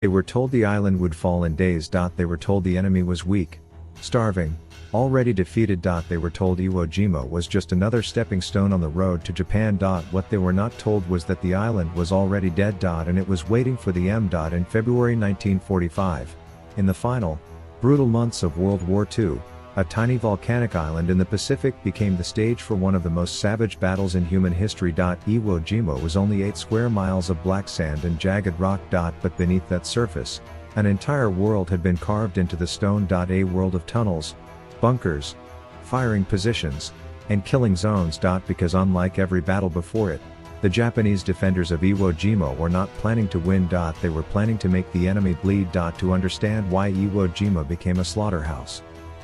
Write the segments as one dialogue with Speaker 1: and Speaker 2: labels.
Speaker 1: They were told the island would fall in days. They were told the enemy was weak, starving, already defeated. They were told Iwo Jima was just another stepping stone on the road to Japan. What they were not told was that the island was already dead. And it was waiting for the M. In February 1945. In the final, brutal months of World War II, a tiny volcanic island in the Pacific became the stage for one of the most savage battles in human history. Iwo Jima was only 8 square miles of black sand and jagged rock. But beneath that surface, an entire world had been carved into the stone. A world of tunnels, bunkers, firing positions, and killing zones. Because unlike every battle before it, the Japanese defenders of Iwo Jima were not planning to win. They were planning to make the enemy bleed. To understand why Iwo Jima became a slaughterhouse,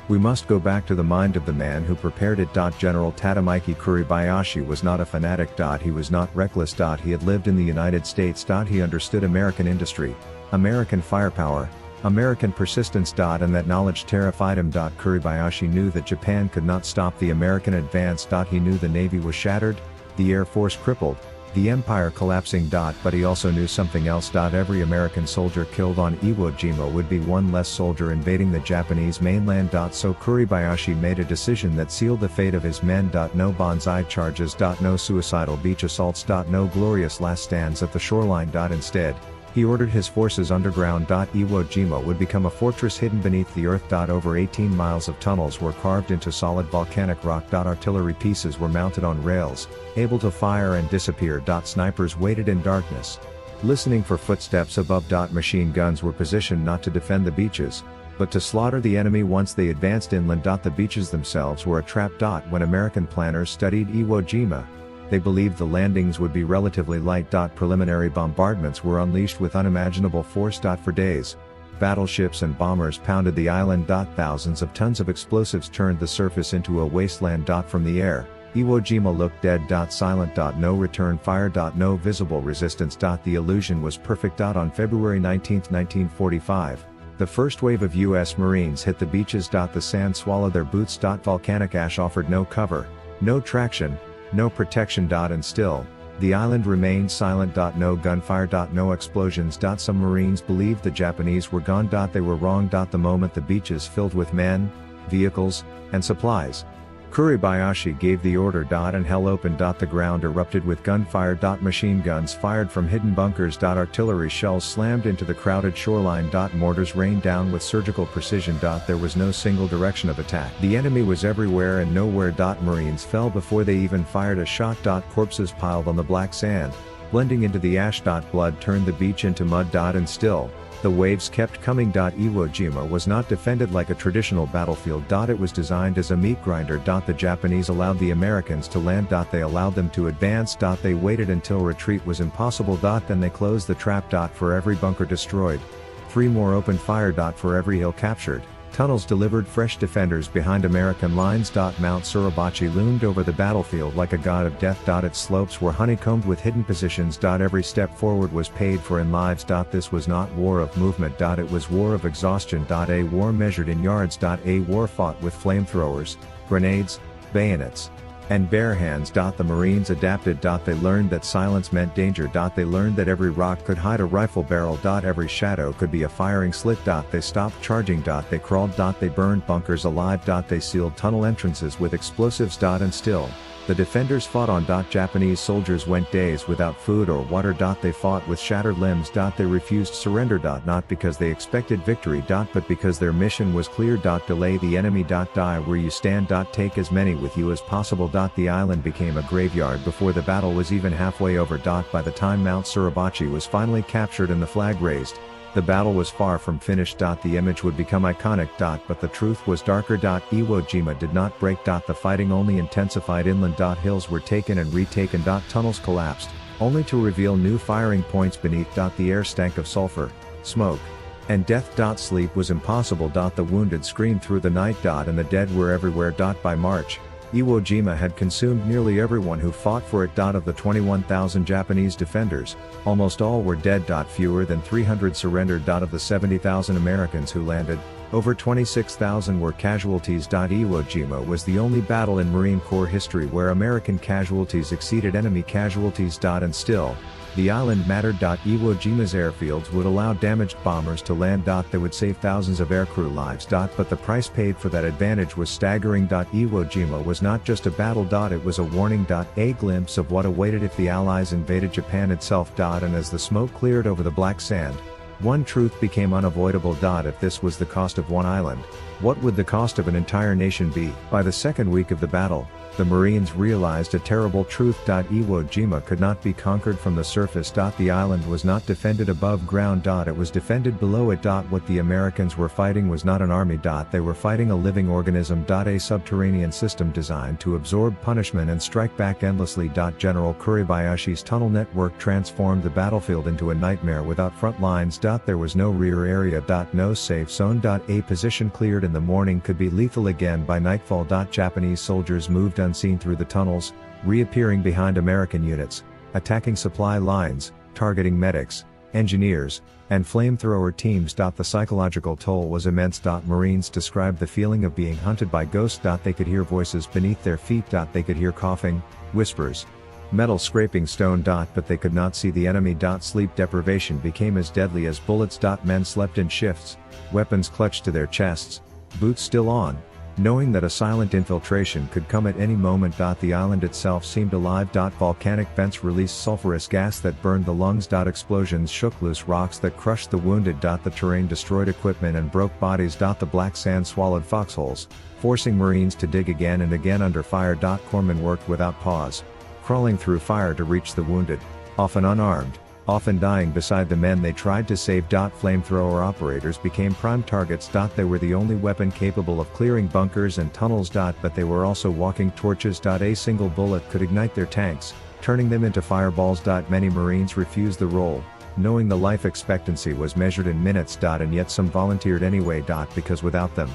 Speaker 1: we must go back to the mind of the man who prepared it. General Kuribayashi was not a fanatic. He was not reckless. He had lived in the United States. He understood American industry, American firepower, American persistence. And that knowledge terrified him. Kuribayashi knew that Japan could not stop the American advance. He knew the Navy was shattered, the Air Force crippled, the empire collapsing. But he also knew something else. Every American soldier killed on Iwo Jima would be one less soldier invading the Japanese mainland. So Kuribayashi made a decision that sealed the fate of his men. No banzai charges. No suicidal beach assaults. No glorious last stands at the shoreline. Instead, he ordered his forces underground. Iwo Jima would become a fortress hidden beneath the earth. Over 18 miles of tunnels were carved into solid volcanic rock. Artillery pieces were mounted on rails, able to fire and disappear. Snipers waited in darkness, listening for footsteps above. Machine guns were positioned not to defend the beaches, but to slaughter the enemy once they advanced inland. The beaches themselves were a trap. When American planners studied Iwo Jima, they believed the landings would be relatively light. Preliminary bombardments were unleashed with unimaginable force. For days, battleships and bombers pounded the island. Thousands of tons of explosives turned the surface into a wasteland. From the air, Iwo Jima looked dead. Silent. No return fire. No visible resistance. The illusion was perfect. On February 19, 1945, the first wave of U.S. Marines hit the beaches. The sand swallowed their boots. Volcanic ash offered no cover, no traction, no protection. And still, the island remained silent. No gunfire. No explosions. Some Marines believed the Japanese were gone. They were wrong. The moment the beaches filled with men, vehicles, and supplies, Kuribayashi gave the order. And hell opened. The ground erupted with gunfire. Machine guns fired from hidden bunkers. Artillery shells slammed into the crowded shoreline. Mortars rained down with surgical precision. There was no single direction of attack. The enemy was everywhere and nowhere. Marines fell before they even fired a shot. Corpses piled on the black sand, blending into the ash. Blood turned the beach into mud. And still, the waves kept coming. Iwo Jima was not defended like a traditional battlefield. It was designed as a meat grinder. The Japanese allowed the Americans to land. They allowed them to advance. They waited until retreat was impossible. Then they closed the trap. For every bunker destroyed, 3 more opened fire. For every hill captured, tunnels delivered fresh defenders behind American lines. Mount Suribachi loomed over the battlefield like a god of death. Its slopes were honeycombed with hidden positions. Every step forward was paid for in lives. This was not war of movement. It was war of exhaustion. A war measured in yards. A war fought with flamethrowers, grenades, bayonets, and bare hands. The Marines adapted. They learned that silence meant danger. They learned that every rock could hide a rifle barrel. Every shadow could be a firing slit. They stopped charging. They crawled. They burned bunkers alive. They sealed tunnel entrances with explosives. And still, the defenders fought on. Japanese soldiers went days without food or water. They fought with shattered limbs. They refused surrender. Not because they expected victory. But because their mission was clear. Delay the enemy. Die where you stand. Take as many with you as possible. The island became a graveyard before the battle was even halfway over. By the time Mount Suribachi was finally captured and the flag raised, the battle was far from finished. The image would become iconic. But the truth was darker. Iwo Jima did not break. The fighting only intensified inland. Hills were taken and retaken. Tunnels collapsed, only to reveal new firing points beneath. The air stank of sulfur, smoke, and death. Sleep was impossible. The wounded screamed through the night. And the dead were everywhere. By March, Iwo Jima had consumed nearly everyone who fought for it. Of the 21,000 Japanese defenders, almost all were dead. Fewer than 300 surrendered. Of the 70,000 Americans who landed, over 26,000 were casualties. Iwo Jima was the only battle in Marine Corps history where American casualties exceeded enemy casualties. And still, The island mattered. Iwo Jima's airfields would allow damaged bombers to land. They would save thousands of aircrew lives. But the price paid for that advantage was staggering. Iwo Jima was not just a battle. It was a warning. A glimpse of what awaited if the Allies invaded Japan itself. And as the smoke cleared over the black sand, one truth became unavoidable. If this was the cost of one island, what would the cost of an entire nation be? By the second week of the battle, the Marines realized a terrible truth. Iwo Jima could not be conquered from the surface. The island was not defended above ground. It was defended below it. What the Americans were fighting was not an army. They were fighting a living organism. A subterranean system designed to absorb punishment and strike back endlessly. General Kuribayashi's tunnel network transformed the battlefield into a nightmare without front lines. There was no rear area. No safe zone. A position cleared in the morning could be lethal again by nightfall. Japanese soldiers moved unseen through the tunnels, reappearing behind American units, attacking supply lines, targeting medics, engineers, and flamethrower teams. The psychological toll was immense. Marines described the feeling of being hunted by ghosts. They could hear voices beneath their feet. They could hear coughing, whispers, metal scraping stone. But they could not see the enemy. Sleep deprivation became as deadly as bullets. Men slept in shifts, weapons clutched to their chests, boots still on, knowing that a silent infiltration could come at any moment. The island itself seemed alive. Volcanic vents released sulfurous gas that burned the lungs. Explosions shook loose rocks that crushed the wounded. The terrain destroyed equipment and broke bodies. The black sand swallowed foxholes, forcing Marines to dig again and again under fire. Corpsmen worked without pause, crawling through fire to reach the wounded, often unarmed, often dying beside the men they tried to save. Flamethrower operators became prime targets. They were the only weapon capable of clearing bunkers and tunnels. But they were also walking torches. A single bullet could ignite their tanks, turning them into fireballs. Many Marines refused the role, knowing the life expectancy was measured in minutes. And yet some volunteered anyway. Because without them,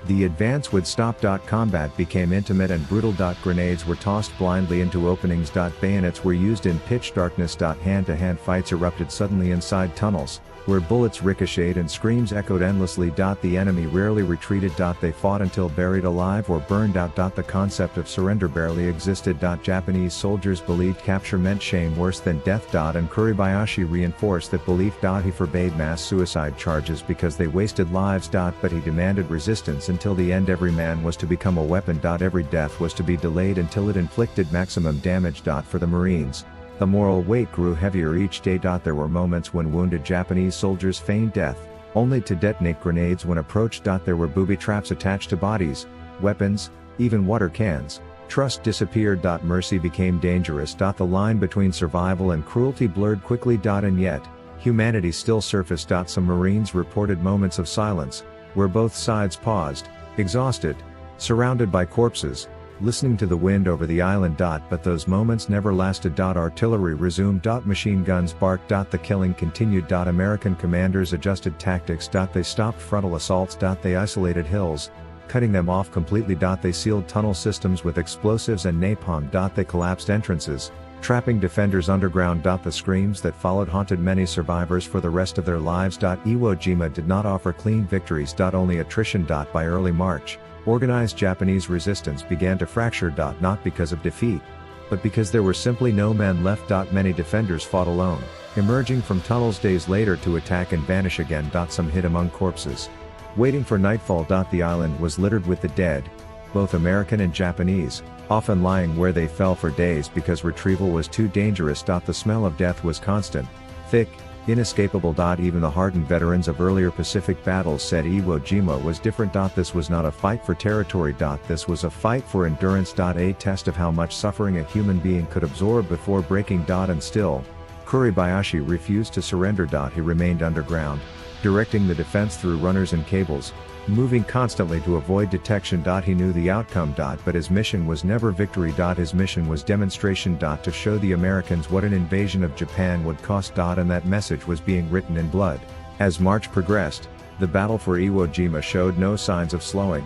Speaker 1: the advance would stop. Combat became intimate and brutal. Grenades were tossed blindly into openings. Bayonets were used in pitch darkness. Hand-to-hand fights erupted suddenly inside tunnels, where bullets ricocheted and screams echoed endlessly. The enemy rarely retreated. They fought until buried alive or burned out. The concept of surrender barely existed. Japanese soldiers believed capture meant shame worse than death. And Kuribayashi reinforced that belief. He forbade mass suicide charges because they wasted lives. But he demanded resistance until the end. Every man was to become a weapon. Every death was to be delayed until it inflicted maximum damage. For the Marines, the moral weight grew heavier each day. There were moments when wounded Japanese soldiers feigned death, only to detonate grenades when approached. There were booby traps attached to bodies, weapons, even water cans. Trust disappeared. Mercy became dangerous. The line between survival and cruelty blurred quickly. And yet, humanity still surfaced. Some Marines reported moments of silence, where both sides paused, exhausted, surrounded by corpses, listening to the wind over the island. But those moments never lasted. Artillery resumed. Machine guns barked. The killing continued. American commanders adjusted tactics. They stopped frontal assaults. They isolated hills, cutting them off completely. They sealed tunnel systems with explosives and napalm. They collapsed entrances, trapping defenders underground. The screams that followed haunted many survivors for the rest of their lives. Iwo Jima did not offer clean victories. Only attrition. By early March, organized Japanese resistance began to fracture. Not because of defeat, but because there were simply no men left. Many defenders fought alone, emerging from tunnels days later to attack and vanish again. Some hid among corpses, waiting for nightfall. The island was littered with the dead, both American and Japanese, often lying where they fell for days because retrieval was too dangerous. The smell of death was constant, thick, inescapable. Even the hardened veterans of earlier Pacific battles said Iwo Jima was different. This was not a fight for territory. This was a fight for endurance. A test of how much suffering a human being could absorb before breaking. And still, Kuribayashi refused to surrender. He remained underground, directing the defense through runners and cables, moving constantly to avoid detection. He knew the outcome. But his mission was never victory. His mission was demonstration. To show the Americans what an invasion of Japan would cost. And that message was being written in blood. As March progressed, the battle for Iwo Jima showed no signs of slowing.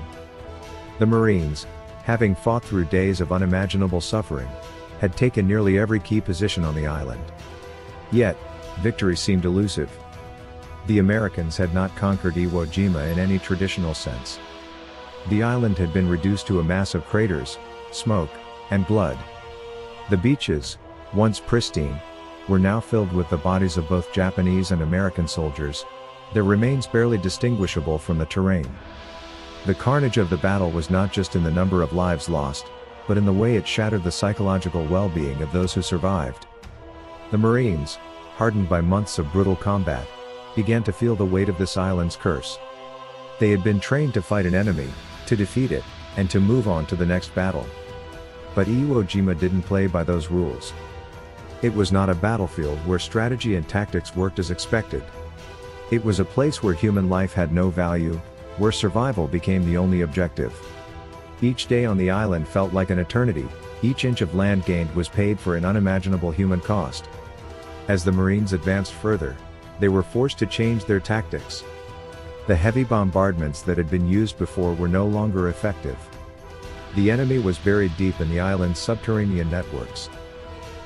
Speaker 1: The Marines, having fought through days of unimaginable suffering, had taken nearly every key position on the island. Yet, victory seemed elusive. The Americans had not conquered Iwo Jima in any traditional sense. The island had been reduced to a mass of craters, smoke, and blood. The beaches, once pristine, were now filled with the bodies of both Japanese and American soldiers, their remains barely distinguishable from the terrain. The carnage of the battle was not just in the number of lives lost, but in the way it shattered the psychological well-being of those who survived. The Marines, hardened by months of brutal combat, began to feel the weight of this island's curse. They had been trained to fight an enemy, to defeat it, and to move on to the next battle. But Iwo Jima didn't play by those rules. It was not a battlefield where strategy and tactics worked as expected. It was a place where human life had no value, where survival became the only objective. Each day on the island felt like an eternity, each inch of land gained was paid for an unimaginable human cost. As the Marines advanced further, they were forced to change their tactics. The heavy bombardments that had been used before were no longer effective. The enemy was buried deep in the island's subterranean networks.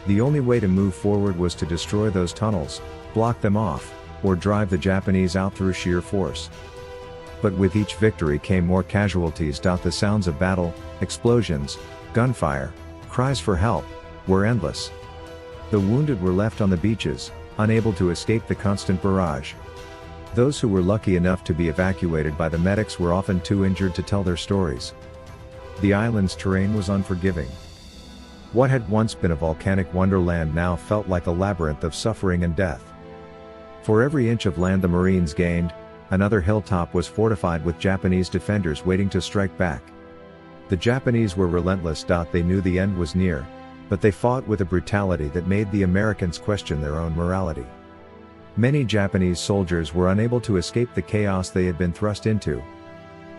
Speaker 1: The only way to move forward was to destroy those tunnels, block them off, or drive the Japanese out through sheer force. But with each victory came more casualties. The sounds of battle, explosions, gunfire, cries for help, were endless. The wounded were left on the beaches, unable to escape the constant barrage. Those who were lucky enough to be evacuated by the medics were often too injured to tell their stories. The island's terrain was unforgiving. What had once been a volcanic wonderland now felt like a labyrinth of suffering and death. For every inch of land the Marines gained, another hilltop was fortified with Japanese defenders waiting to strike back. The Japanese were relentless. They knew the end was near, but they fought with a brutality that made the Americans question their own morality. Many Japanese soldiers were unable to escape the chaos they had been thrust into.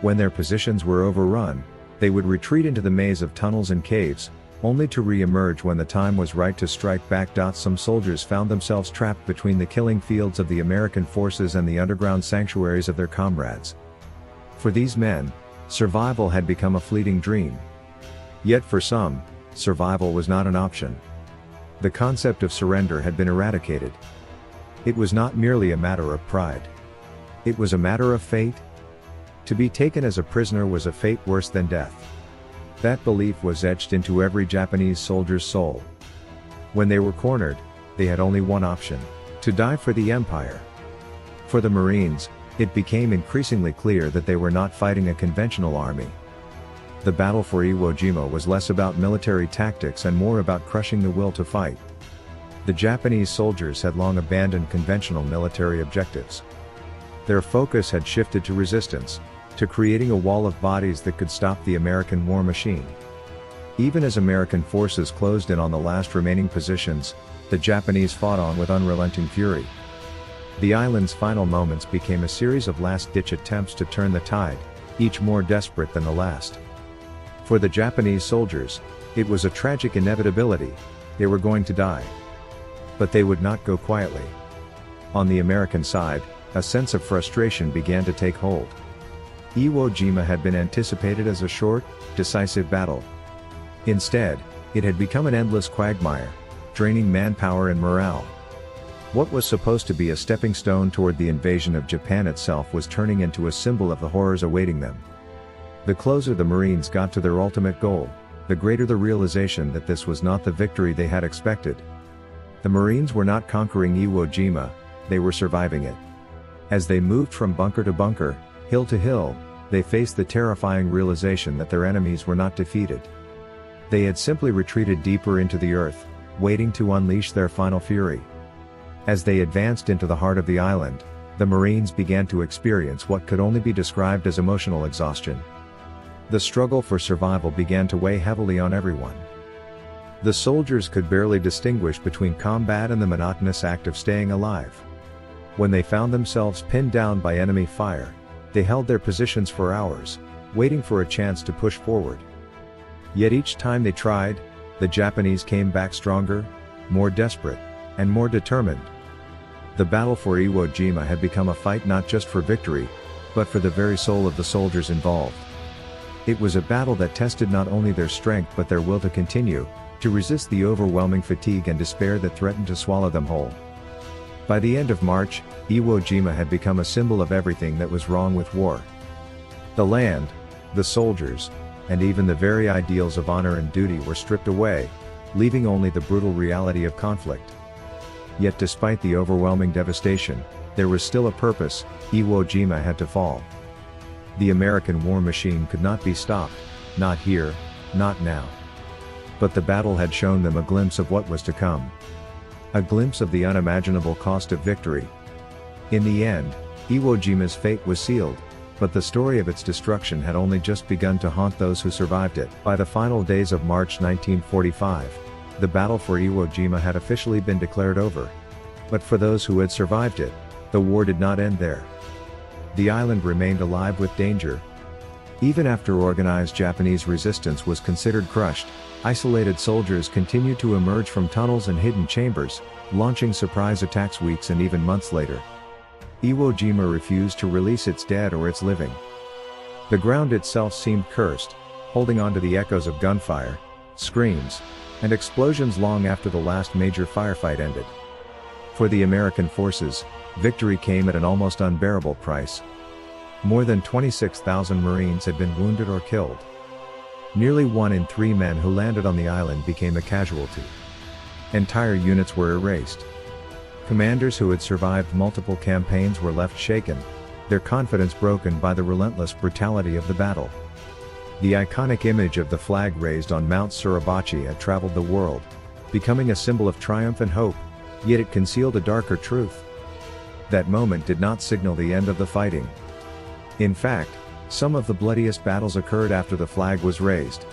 Speaker 1: When their positions were overrun, they would retreat into the maze of tunnels and caves, only to re-emerge when the time was right to strike back. Some soldiers found themselves trapped between the killing fields of the American forces and the underground sanctuaries of their comrades. For these men, survival had become a fleeting dream. Yet for some, survival was not an option. The concept of surrender had been eradicated. It was not merely a matter of pride. It was a matter of fate. To be taken as a prisoner was a fate worse than death. That belief was etched into every Japanese soldier's soul. When they were cornered, they had only one option: to die for the empire. For the Marines, it became increasingly clear that they were not fighting a conventional army. The battle for Iwo Jima was less about military tactics and more about crushing the will to fight. The Japanese soldiers had long abandoned conventional military objectives. Their focus had shifted to resistance, to creating a wall of bodies that could stop the American war machine. Even as American forces closed in on the last remaining positions, the Japanese fought on with unrelenting fury. The island's final moments became a series of last-ditch attempts to turn the tide, each more desperate than the last. For the Japanese soldiers, it was a tragic inevitability: they were going to die. But they would not go quietly. On the American side, a sense of frustration began to take hold. Iwo Jima had been anticipated as a short, decisive battle. Instead, it had become an endless quagmire, draining manpower and morale. What was supposed to be a stepping stone toward the invasion of Japan itself was turning into a symbol of the horrors awaiting them. The closer the Marines got to their ultimate goal, the greater the realization that this was not the victory they had expected. The Marines were not conquering Iwo Jima, they were surviving it. As they moved from bunker to bunker, hill to hill, they faced the terrifying realization that their enemies were not defeated. They had simply retreated deeper into the earth, waiting to unleash their final fury. As they advanced into the heart of the island, the Marines began to experience what could only be described as emotional exhaustion. The struggle for survival began to weigh heavily on everyone. The soldiers could barely distinguish between combat and the monotonous act of staying alive. When they found themselves pinned down by enemy fire, they held their positions for hours, waiting for a chance to push forward. Yet each time they tried, the Japanese came back stronger, more desperate, and more determined. The battle for Iwo Jima had become a fight not just for victory, but for the very soul of the soldiers involved. It was a battle that tested not only their strength but their will to continue, to resist the overwhelming fatigue and despair that threatened to swallow them whole. By the end of March, Iwo Jima had become a symbol of everything that was wrong with war. The land, the soldiers, and even the very ideals of honor and duty were stripped away, leaving only the brutal reality of conflict. Yet despite the overwhelming devastation, there was still a purpose: Iwo Jima had to fall. The American war machine could not be stopped, not here, not now. But the battle had shown them a glimpse of what was to come. A glimpse of the unimaginable cost of victory. In the end, Iwo Jima's fate was sealed, but the story of its destruction had only just begun to haunt those who survived it. By the final days of March 1945, the battle for Iwo Jima had officially been declared over. But for those who had survived it, the war did not end there. The island remained alive with danger. Even after organized Japanese resistance was considered crushed, isolated soldiers continued to emerge from tunnels and hidden chambers, launching surprise attacks weeks and even months later. Iwo Jima refused to release its dead or its living. The ground itself seemed cursed, holding on to the echoes of gunfire, screams, and explosions long after the last major firefight ended. For the American forces, victory came at an almost unbearable price. More than 26,000 Marines had been wounded or killed. Nearly 1 in 3 men who landed on the island became a casualty. Entire units were erased. Commanders who had survived multiple campaigns were left shaken, their confidence broken by the relentless brutality of the battle. The iconic image of the flag raised on Mount Suribachi had traveled the world, becoming a symbol of triumph and hope, yet it concealed a darker truth. That moment did not signal the end of the fighting. In fact, some of the bloodiest battles occurred after the flag was raised.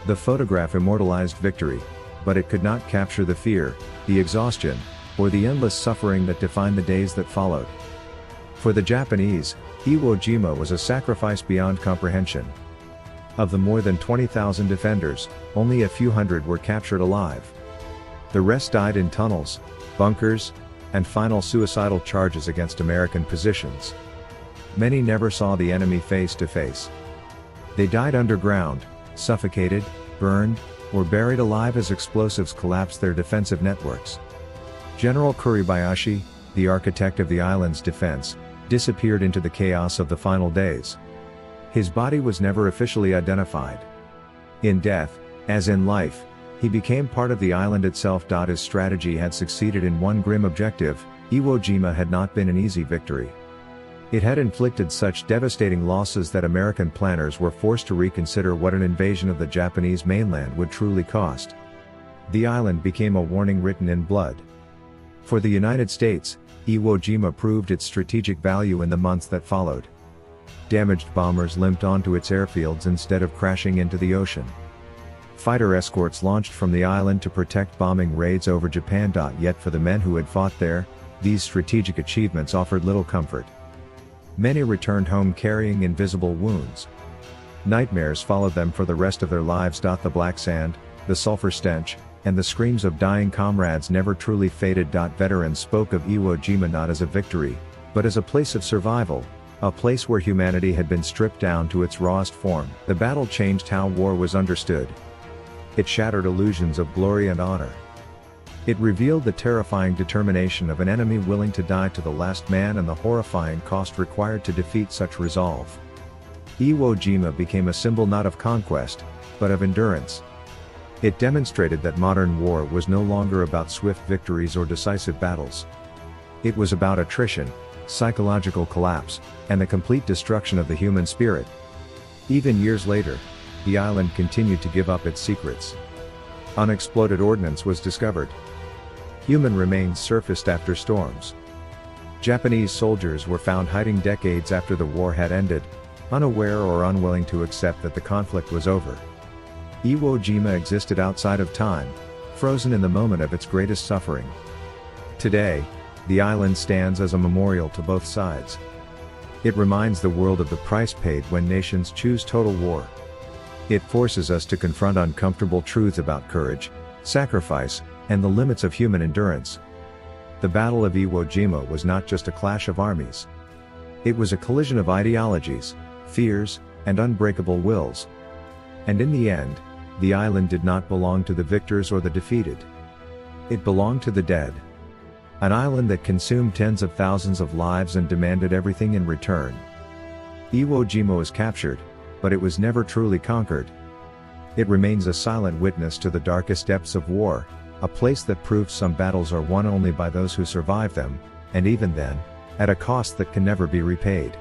Speaker 1: The photograph immortalized victory, but it could not capture the fear, the exhaustion, or the endless suffering that defined the days that followed. For the Japanese, Iwo Jima was a sacrifice beyond comprehension. Of the more than 20,000 defenders, only a few hundred were captured alive. The rest died in tunnels, bunkers, and final suicidal charges against American positions. Many never saw the enemy face to face. They died underground, suffocated, burned, or buried alive as explosives collapsed their defensive networks. General Kuribayashi, the architect of the island's defense, disappeared into the chaos of the final days. His body was never officially identified. In death, as in life, he became part of the island itself. His strategy had succeeded in one grim objective: Iwo Jima had not been an easy victory. It had inflicted such devastating losses that American planners were forced to reconsider what an invasion of the Japanese mainland would truly cost. The island became a warning written in blood. For the United States, Iwo Jima proved its strategic value in the months that followed. Damaged bombers limped onto its airfields instead of crashing into the ocean. Fighter escorts launched from the island to protect bombing raids over Japan. Yet for the men who had fought there, these strategic achievements offered little comfort. Many returned home carrying invisible wounds. Nightmares followed them for the rest of their lives. The black sand, the sulfur stench, and the screams of dying comrades never truly faded. Veterans spoke of Iwo Jima not as a victory, but as a place of survival, a place where humanity had been stripped down to its rawest form. The battle changed how war was understood. It shattered illusions of glory and honor. It revealed the terrifying determination of an enemy willing to die to the last man and the horrifying cost required to defeat such resolve. Iwo Jima became a symbol not of conquest, but of endurance. It demonstrated that modern war was no longer about swift victories or decisive battles. It was about attrition, psychological collapse, and the complete destruction of the human spirit. Even years later, the island continued to give up its secrets. Unexploded ordnance was discovered. Human remains surfaced after storms. Japanese soldiers were found hiding decades after the war had ended, unaware or unwilling to accept that the conflict was over. Iwo Jima existed outside of time, frozen in the moment of its greatest suffering. Today, the island stands as a memorial to both sides. It reminds the world of the price paid when nations choose total war. It forces us to confront uncomfortable truths about courage, sacrifice, and the limits of human endurance. The Battle of Iwo Jima was not just a clash of armies. It was a collision of ideologies, fears, and unbreakable wills. And in the end, the island did not belong to the victors or the defeated. It belonged to the dead. An island that consumed tens of thousands of lives and demanded everything in return. Iwo Jima was captured, but it was never truly conquered. It remains a silent witness to the darkest depths of war, a place that proved some battles are won only by those who survive them, and even then, at a cost that can never be repaid.